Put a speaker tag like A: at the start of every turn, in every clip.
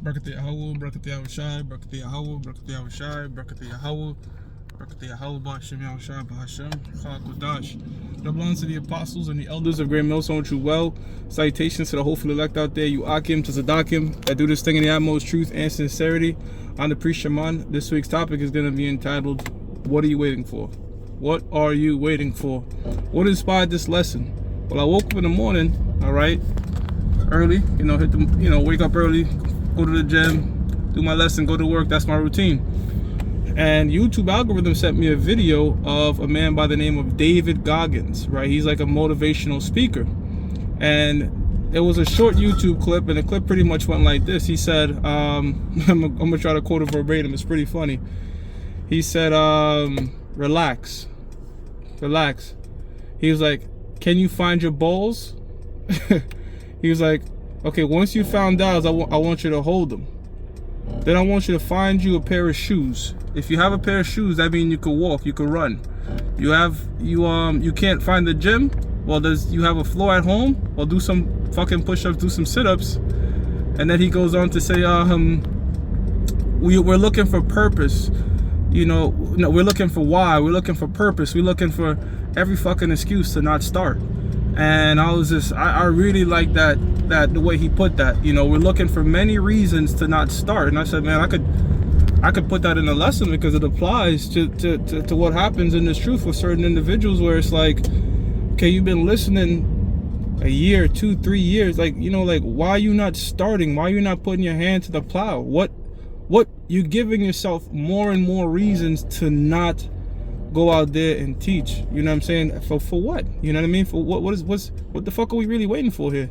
A: Barakat Yahweh, Barakat Yahushai, Barakat Yahweh, Barakat Yahushai, Barakat Yahweh, Barakat Yahweh, Ba'ashem Yahushai, Ba'ashem, Chalakodash. Double honor to the apostles and the elders of Great Millstone True Well. Salutations to the hopeful elect out there, you Akim to Zadakim, that do this thing in the utmost truth and sincerity. I'm the priest Shaman. This week's topic is going to be entitled, What are you waiting for? What are you waiting for? What inspired this lesson? Well, I woke up in the morning, all right, early, hit the, wake up early, go to the gym, do my lesson, go to work. That's my routine. And YouTube algorithm sent me a video of a man by the name of David Goggins, right? He's like a motivational speaker. And it was a short YouTube clip, and the clip pretty much went like this. He said, I'm gonna try to quote it verbatim. It's pretty funny. He said, relax. He was like, can you find your balls? He was like, okay, once you found out, I want you to hold them. Then I want you to find you a pair of shoes. If you have a pair of shoes, that means you could walk, you could run. You can't find the gym? Well, you have a floor at home? Well, do some fucking push-ups, do some sit-ups. And then he goes on to say, we're looking for purpose. No, we're looking for why, we're looking for purpose, we're looking for every fucking excuse to not start. And I really like that the way he put that. We're looking for many reasons to not start. And I said, man, I could put that in a lesson, because it applies to what happens in this truth with certain individuals, where it's like, okay, you've been listening a year, 2, 3 years, like why are you not starting? Why are you not putting your hand to the plow? What you're giving yourself more and more reasons to not go out there and teach. You know what I'm saying? For what? You know what I mean? For what the fuck are we really waiting for here?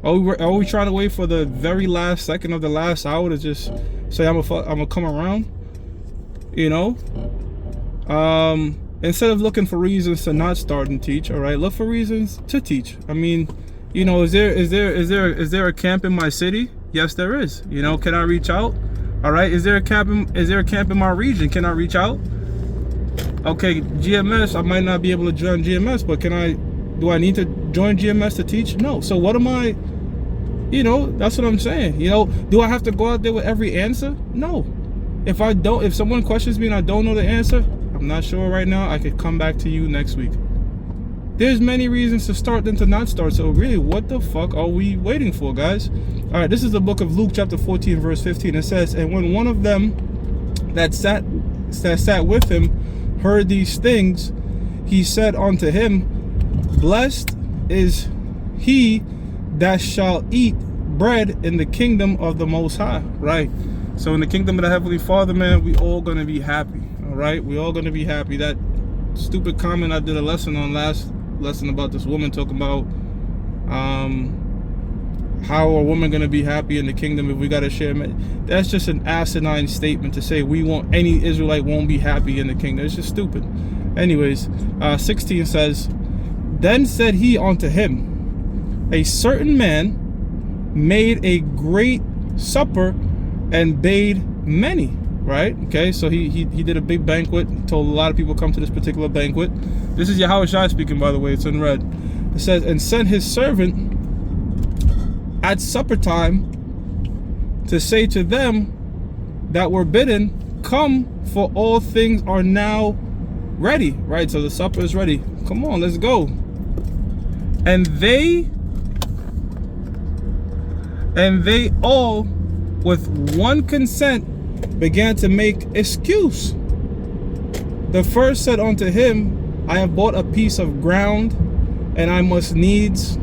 A: Are we trying to wait for the very last second of the last hour to just say I'm gonna come around? Instead of looking for reasons to not start and teach, all right, look for reasons to teach. I mean, is there a camp in my city? Yes, there is. Can I reach out? All right, is there a camp in my region? Can I reach out? Okay, GMS, I might not be able to join GMS, but do I need to join GMS to teach? No. So what am I, that's what I'm saying. Do I have to go out there with every answer? No. If someone questions me and I don't know the answer, I'm not sure right now, I could come back to you next week. There's many reasons to start than to not start. So really, what the fuck are we waiting for, guys? All right, this is the book of Luke chapter 14, verse 15. It says, and when one of them that sat with him heard these things, he said unto him, blessed is he that shall eat bread in the kingdom of the Most High. Right? So in the kingdom of the Heavenly Father, man, we all gonna be happy. All right, we all gonna be happy. That stupid comment I did a lesson on last lesson about this woman talking about how a woman gonna be happy in the kingdom if we gotta share. That's just an asinine statement to say any Israelite won't be happy in the kingdom. It's just stupid. Anyways, 16 says, then said he unto him, a certain man made a great supper and bade many. Right? Okay, so he did a big banquet, told a lot of people come to this particular banquet. This is Yahushua speaking, by the way, it's in red. It says, and sent his servant at supper time to say to them that were bidden, come, for all things are now ready. Right? So the supper is ready. Come on, let's go. And they all with one consent began to make excuse. The first said unto him, I have bought a piece of ground, and I must needs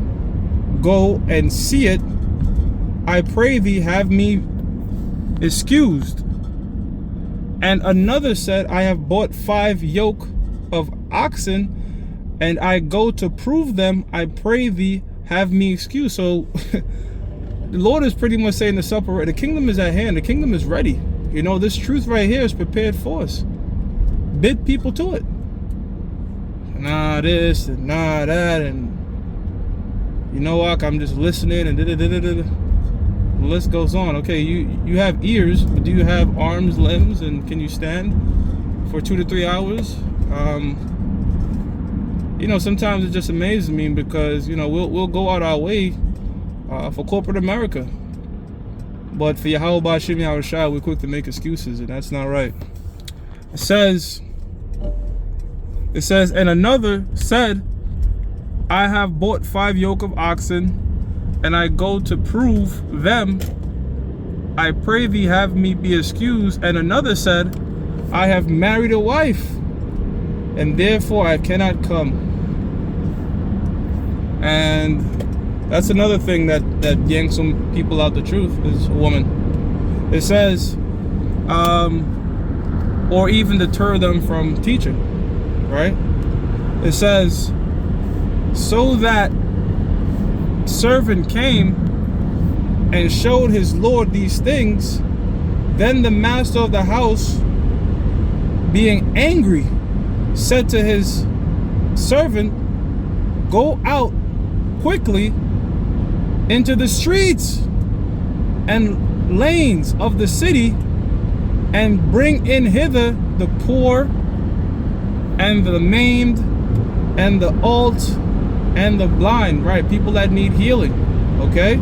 A: go and see it. I pray thee, have me excused. And another said, I have bought 5 yoke of oxen, and I go to prove them. I pray thee, have me excused. So the Lord is pretty much saying the kingdom is at hand. The kingdom is ready. This truth right here is prepared for us. Bid people to it. Nah, this and nah, that, and I'm just listening and the list goes on. Okay, you have ears, but do you have arms, limbs, and can you stand for 2 to 3 hours? Sometimes it just amazes me, because we'll go out our way for corporate America. But for Yahweh Ba'Shem Yahushua, we're quick to make excuses, and that's not right. It says, and another said, I have bought 5 yoke of oxen, and I go to prove them. I pray thee have me be excused. And another said, I have married a wife, and therefore I cannot come. And that's another thing that yanks some people out the truth, is a woman. It says, or even deter them from teaching, right? It says, so that servant came and showed his lord these things, then the master of the house, being angry, said to his servant, go out quickly into the streets and lanes of the city, and bring in hither the poor and the maimed and the halt and the blind, right? People that need healing, okay?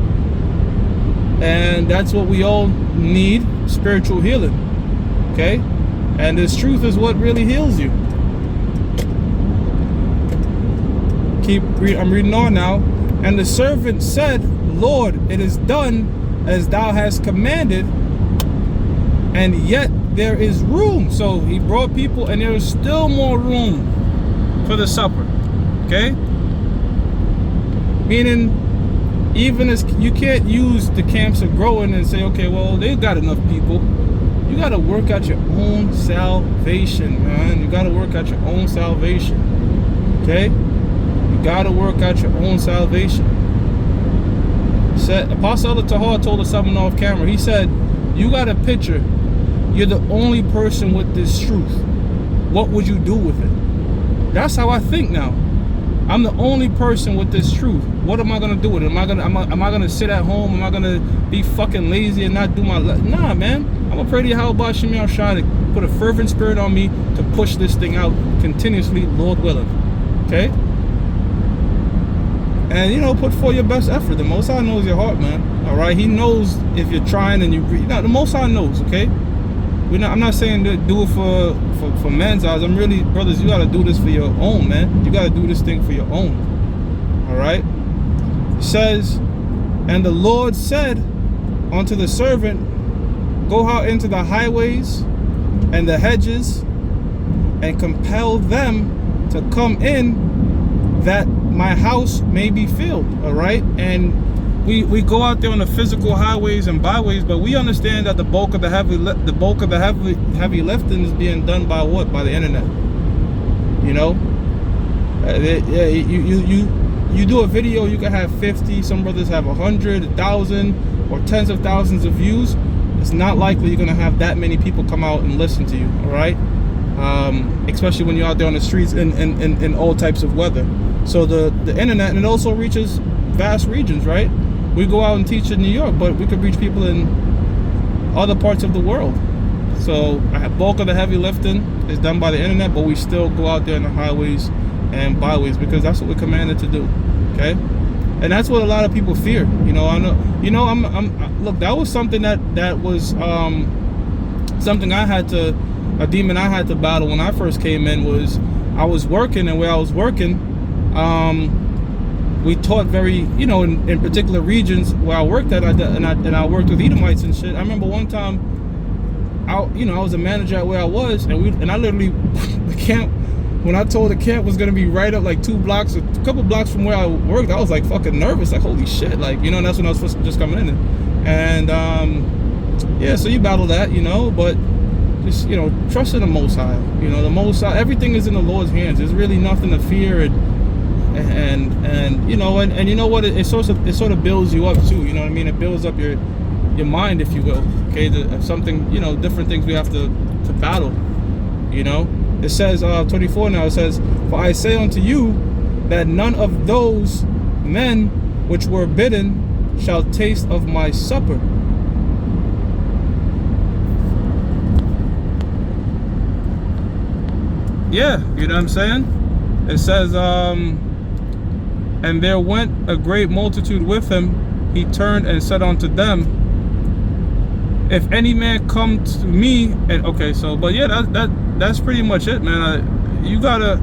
A: And that's what we all need, spiritual healing, okay? And this truth is what really heals you. I'm reading on now. And the servant said, Lord, it is done as thou hast commanded, and yet there is room. So he brought people, and there is still more room for the supper, okay? Meaning, even as you can't use the camps of growing and say, okay, well, they've got enough people. You got to work out your own salvation, man. You got to work out your own salvation, okay? You got to work out your own salvation. Said Apostle Elder Tahar told us something off camera. He said, you got a picture. You're the only person with this truth. What would you do with it? That's how I think now. I'm the only person with this truth. What am I gonna do with it? Am I gonna sit at home? Am I gonna be fucking lazy and not do my nah, man. I'm gonna pray to Yahweh Ba'Shem Yahushua to put a fervent spirit on me to push this thing out continuously, Lord willing. Okay? And you know, put forth your best effort. The Most High knows your heart, man. All right, He knows if you're trying and the Most High knows. Okay, I'm not saying to do it for man's eyes. I'm really, brothers, you got to do this for your own, man. You got to do this thing for your own. All right. It says, and the Lord said unto the servant, go out into the highways and the hedges, and compel them to come in, that my house may be filled. All right. And we go out there on the physical highways and byways, but we understand that the bulk of the heavy lifting is being done by what? By the internet. You know, you do a video, you can have 50, some brothers have 100, 1,000, or tens of thousands of views. It's not likely you're gonna have that many people come out and listen to you. All right. Especially when you're out there on the streets in all types of weather. So the internet, and it also reaches vast regions, right? We go out and teach in New York, but we could reach people in other parts of the world. So a bulk of the heavy lifting is done by the internet, but we still go out there in the highways and byways because that's what we're commanded to do. Okay, and that's what a lot of people fear. You know, I know. You know, look. That was something that was something a demon I had to battle when I first came in. Was I was working, and where I was working, we taught very, you know, in particular regions where I worked at, and I worked with Edomites and shit. I remember one time, I was a manager at where I was, and I literally, the camp, when I told the camp was gonna be right up like 2 blocks, a couple blocks from where I worked, I was like fucking nervous, like holy shit, like, you know, and that's when I was supposed to just coming in, and yeah, so you battle that, you know, but just, you know, trust in the Most High, you know, the Most High, everything is in the Lord's hands. There's really nothing to fear, and you know, and you know what, it sort of builds you up too, you know what I mean? It builds up your mind, if you will. Okay, something, you know, different things we have to battle, you know. It says 24 now, it says, for I say unto you that none of those men which were bidden shall taste of my supper. Yeah, you know what I'm saying? It says, and there went a great multitude with him. He turned and said unto them, if any man come to me, and okay, so but yeah, that's pretty much it, man. You gotta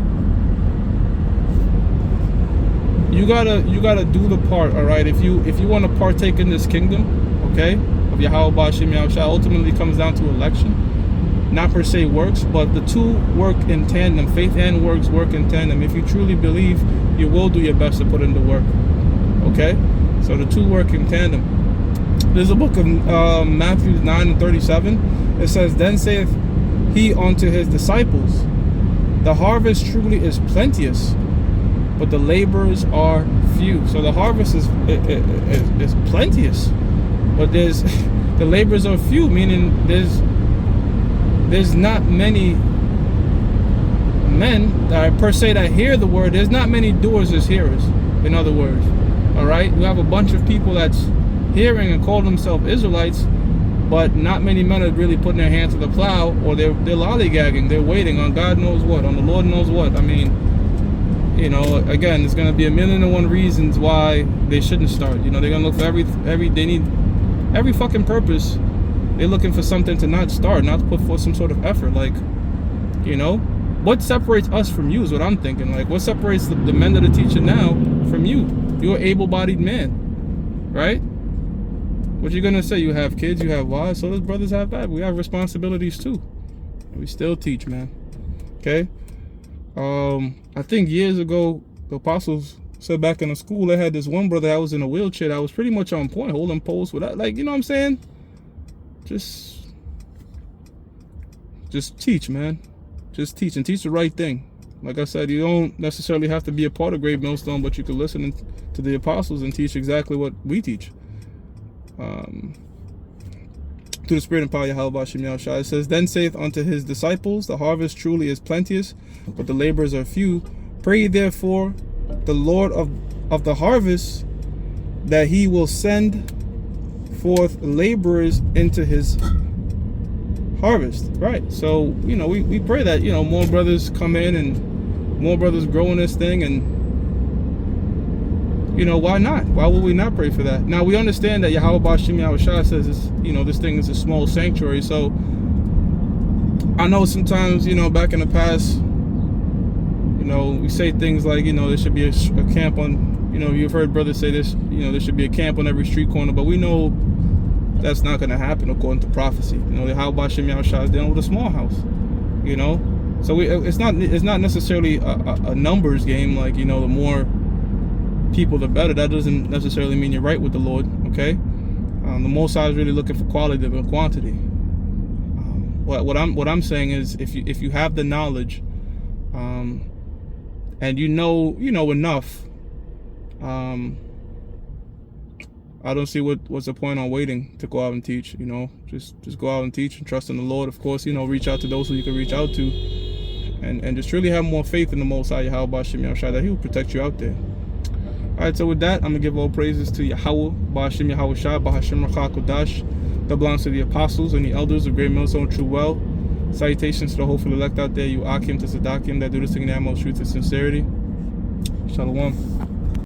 A: do the part, all right. If you want to partake in this kingdom, okay, of Yahweh Ba'Shem Yahushua, ultimately comes down to election, not per se works, but the two work in tandem. Faith and works work in tandem. If you truly believe, you will do your best to put in the work. Okay, so the two work in tandem. There's a book of Matthew 9:37. It says, "Then saith he unto his disciples, the harvest truly is plenteous, but the laborers are few." So the harvest is plenteous, but there's the laborers are few, meaning there's not many men that per se that hear the word. There's not many doers as hearers. In other words, all right, you have a bunch of people that's hearing and call themselves Israelites, but not many men are really putting their hand to the plow, or they're lollygagging. They're waiting on God knows what, on the Lord knows what. I mean, you know, again, there's gonna be 1,000,001 reasons why they shouldn't start. You know, they're gonna look for they need every fucking purpose. They're looking for something to not start, not to put forth some sort of effort. Like, you know, what separates us from you is what I'm thinking. Like, what separates the men that are teaching now from you? You're an able-bodied man, right? What you gonna say? You have kids, you have wives, so those brothers have that. We have responsibilities too. We still teach, man. Okay? I think years ago, the apostles said back in the school, they had this one brother that was in a wheelchair that was pretty much on point, holding posts without, like, you know what I'm saying? Just teach, man. Just teach, and teach the right thing. Like I said, you don't necessarily have to be a part of Great Millstone, but you can listen to the apostles and teach exactly what we teach. Through the Spirit and power of Yahweh Ba'Shem Yahushua. It says, "Then saith unto his disciples, the harvest truly is plenteous, but the laborers are few. Pray therefore the Lord of the harvest, that he will send forth laborers into his harvest." Right. So, you know, we pray that, you know, more brothers come in and more brothers grow in this thing, and you know, why not? Why would we not pray for that? Now, we understand that Yahweh Ba'Shem Yahushua says this, you know, this thing is a small sanctuary. So I know sometimes, you know, back in the past, you know, we say things like, you know, there should be a camp on, you know, you've heard brothers say this, you know, there should be a camp on every street corner, but we know that's not going to happen according to prophecy. You know, Yahweh Ba'Shem Yahushua is dealing with a small house, you know. So it's not necessarily a numbers game, like, you know, the more people the better. That doesn't necessarily mean you're right with the Lord, okay? The Most High is really looking for quality than quantity. What I'm saying is, if you have the knowledge, and you know enough, I don't see what's the point on waiting to go out and teach. You know, just go out and teach and trust in the Lord. Of course, you know, reach out to those who you can reach out to, and just really have more faith in the Most High Yahweh Ba'Shem Yahushua, that He will protect you out there. All right, so with that, I'm gonna give all praises to Yahweh Ba'Shem Yahushua, Ba'Hashem Rachah Kodash, that belongs to the apostles and the elders of Great Millstone True Well. Salutations to the hopeful elect out there, you Akim to Sadakim, that do this thing in the utmost truth and sincerity. Shalom.